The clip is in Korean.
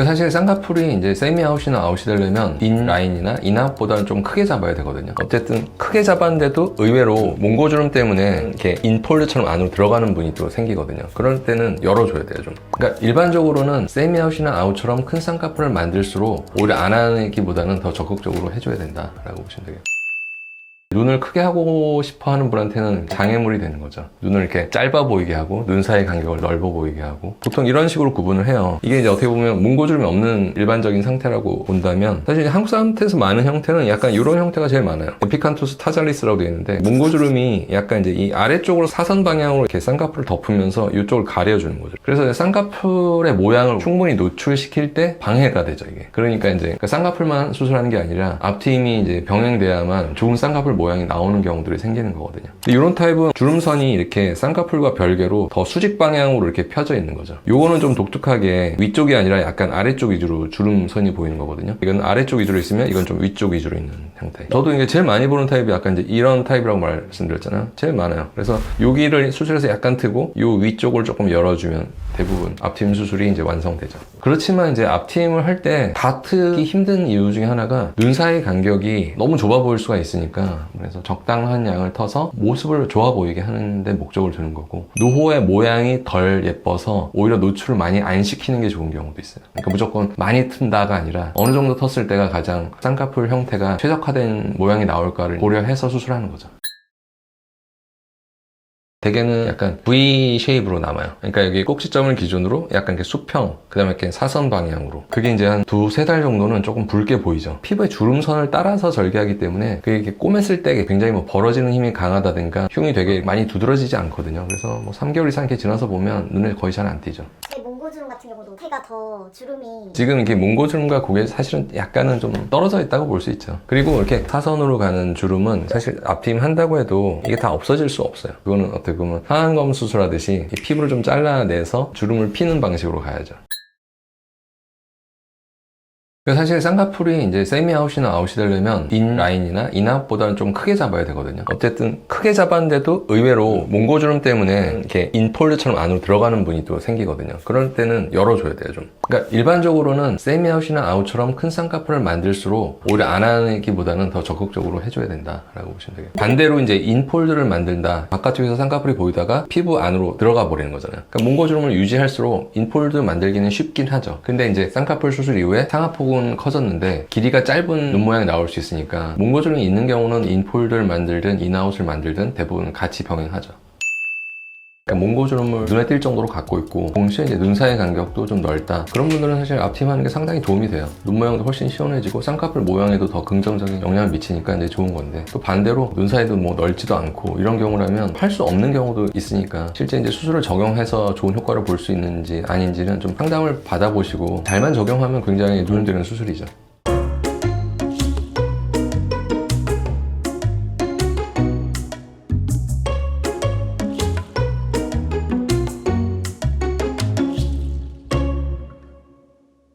사실 쌍꺼풀이 이제 세미아웃이나 아웃이 되려면 인라인이나 인아웃보다는 좀 크게 잡아야 되거든요. 어쨌든 크게 잡았는데도 의외로 몽고주름 때문에 이렇게 인폴드처럼 안으로 들어가는 분이 또 생기거든요. 그럴 때는 열어줘야 돼요, 좀. 그러니까 일반적으로는 세미아웃이나 아웃처럼 큰 쌍꺼풀을 만들수록 오히려 안 하기보다는 더 적극적으로 해줘야 된다라고 보시면 되겠습니다. 눈을 크게 하고 싶어 하는 분한테는 장애물이 되는 거죠. 눈을 이렇게 짧아 보이게 하고 눈 사이 간격을 넓어 보이게 하고 보통 이런 식으로 구분을 해요. 이게 이제 어떻게 보면 몽고주름이 없는 일반적인 상태라고 본다면 사실 한국 사람한테서 많은 형태는 약간 이런 형태가 제일 많아요. 에피칸토스 타잘리스라고 되어 있는데 몽고주름이 약간 이제 이 아래쪽으로 사선 방향으로 이렇게 쌍꺼풀을 덮으면서 이쪽을 가려주는 거죠. 그래서 쌍꺼풀의 모양을 충분히 노출시킬 때 방해가 되죠, 이게. 그러니까 이제 쌍꺼풀만 수술하는 게 아니라 앞트임이 이제 병행돼야만 좋은 쌍꺼풀 모양이 나오는 경우들이 생기는 거거든요. 근데 이런 타입은 주름선이 이렇게 쌍꺼풀과 별개로 더 수직 방향으로 이렇게 펴져 있는 거죠. 요거는 좀 독특하게 위쪽이 아니라 약간 아래쪽 위주로 주름선이 보이는 거거든요. 이건 아래쪽 위주로 있으면 이건 좀 위쪽 위주로 있는 형태. 저도 이게 제일 많이 보는 타입이 약간 이제 이런 타입이라고 말씀드렸잖아요. 제일 많아요. 그래서 여기를 수술해서 약간 트고 요 위쪽을 조금 열어주면 대부분 앞트임 수술이 이제 완성되죠. 그렇지만 이제 앞트임을 할 때 다 트기 힘든 이유 중에 하나가 눈 사이 간격이 너무 좁아 보일 수가 있으니까 그래서 적당한 양을 터서 모습을 좋아 보이게 하는 데 목적을 두는 거고 노후의 모양이 덜 예뻐서 오히려 노출을 많이 안 시키는 게 좋은 경우도 있어요. 그러니까 무조건 많이 튼다가 아니라 어느 정도 텄을 때가 가장 쌍꺼풀 형태가 최적화된 모양이 나올까를 고려해서 수술하는 거죠. 대개는 약간 V 쉐입으로 남아요. 그러니까 여기 꼭지점을 기준으로 약간 이렇게 수평, 그 다음에 이렇게 사선 방향으로. 그게 이제 한 2-3달 정도는 조금 붉게 보이죠. 피부의 주름선을 따라서 절개하기 때문에 그게 이렇게 꼬맸을 때 굉장히 뭐 벌어지는 힘이 강하다든가 흉이 되게 많이 두드러지지 않거든요. 그래서 뭐 3개월 이상 이렇게 지나서 보면 눈에 거의 잘 안 띄죠. 몽고주름 같은 경우도 태가 더 주름이 지금 이게 몽고주름과 그게 사실은 약간은 좀 떨어져 있다고 볼 수 있죠. 그리고 이렇게 사선으로 가는 주름은 사실 앞트임 한다고 해도 이게 다 없어질 수 없어요. 그거는 어떻게 보면 하안검 수술하듯이 피부를 좀 잘라내서 주름을 피는 방식으로 가야죠. 사실 쌍꺼풀이 이제 세미아웃이나 아웃이 되려면 인라인이나 인아웃보다는 좀 크게 잡아야 되거든요. 어쨌든 크게 잡았는데도 의외로 몽고주름 때문에 이렇게 인폴드처럼 안으로 들어가는 분이 또 생기거든요. 그럴 때는 열어줘야 돼요, 좀. 그러니까 일반적으로는 세미아웃이나 아웃처럼 큰 쌍꺼풀을 만들수록 오히려 안 하기보다는 더 적극적으로 해줘야 된다라고 보시면 되겠습니다. 반대로 이제 인폴드를 만든다. 바깥쪽에서 쌍꺼풀이 보이다가 피부 안으로 들어가 버리는 거잖아요. 그러니까 몽고주름을 유지할수록 인폴드 만들기는 쉽긴 하죠. 근데 이제 쌍꺼풀 수술 이후에 상하폭은 커졌는데 길이가 짧은 눈 모양이 나올 수 있으니까 몽고주름이 있는 경우는 인폴드를 만들든 인아웃을 만들든 대부분 같이 병행하죠. 그러니까 몽고주름을 눈에 띌 정도로 갖고 있고 동시에 이제 눈 사이 간격도 좀 넓다. 그런 분들은 사실 앞트임 하는 게 상당히 도움이 돼요. 눈 모양도 훨씬 시원해지고 쌍꺼풀 모양에도 더 긍정적인 영향을 미치니까 이제 좋은 건데 또 반대로 눈 사이도 뭐 넓지도 않고 이런 경우라면 할 수 없는 경우도 있으니까 실제 이제 수술을 적용해서 좋은 효과를 볼 수 있는지 아닌지는 좀 상담을 받아보시고 잘만 적용하면 굉장히 도움되는 수술이죠.